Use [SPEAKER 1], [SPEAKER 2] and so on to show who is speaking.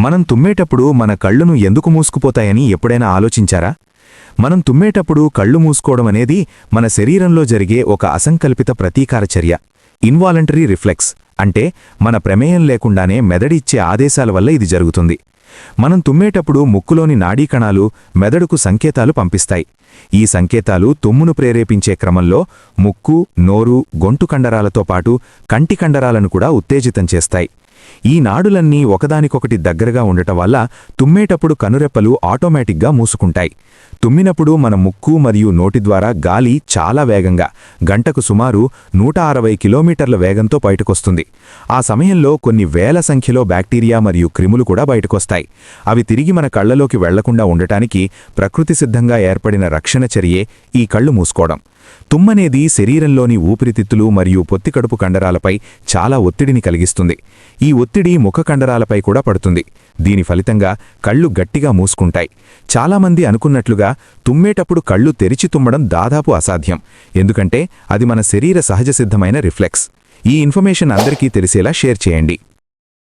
[SPEAKER 1] మనం తుమ్మేటప్పుడు మన కళ్ళును ఎందుకు మూసుకుపోతాయని ఎప్పుడైనా ఆలోచించారా? మనం తుమ్మేటప్పుడు కళ్ళు మూసుకోవడం అనేది మన శరీరంలో జరిగే ఒక అసంకల్పిత ప్రతీకార చర్య. ఇన్వాలంటరీ రిఫ్లెక్స్ అంటే మన ప్రమేయం లేకుండానే మెదడిచ్చే ఆదేశాల వల్ల ఇది జరుగుతుంది. మనం తుమ్మేటప్పుడు ముక్కులోని నాడీకణాలు మెదడుకు సంకేతాలు పంపిస్తాయి. ఈ సంకేతాలు తుమ్మును ప్రేరేపించే క్రమంలో ముక్కు, నోరు, గొంతు కండరాలతో పాటు కంటి కండరాలను కూడా ఉత్తేజితం చేస్తాయి. ఈ నాడులన్నీ ఒకదానికొకటి దగ్గరగా ఉండటం వల్ల తుమ్మేటప్పుడు కనురెప్పలు ఆటోమేటిక్గా మూసుకుంటాయి. తుమ్మినప్పుడు మన ముక్కు మరియు నోటి ద్వారా గాలి చాలా వేగంగా గంటకు సుమారు 160 కిలోమీటర్ల వేగంతో బయటకొస్తుంది. ఆ సమయంలో కొన్ని వేల సంఖ్యలో బ్యాక్టీరియా మరియు క్రిములు కూడా బయటకొస్తాయి. అవి తిరిగి మన కళ్లలోకి వెళ్లకుండా ఉండటానికి ప్రకృతి సిద్ధంగా ఏర్పడిన రక్షణ చర్యే ఈ కళ్ళు మూసుకోవడం. తుమ్మనేది శరీరంలోని ఊపిరితిత్తులు మరియు పొత్తికడుపు కండరాలపై చాలా ఒత్తిడిని కలిగిస్తుంది. ఈ ఒత్తిడి ముఖ కండరాలపై కూడా పడుతుంది. దీని ఫలితంగా కళ్ళు గట్టిగా మూసుకుంటాయి. చాలామంది అనుకున్నట్లుగా తుమ్మేటప్పుడు కళ్ళు తెరిచి తుమ్మడం దాదాపు అసాధ్యం. ఎందుకంటే అది మన శరీర సహజసిద్ధమైన రిఫ్లెక్స్. ఈ ఇన్ఫర్మేషన్ అందరికీ తెలిసేలా షేర్ చేయండి.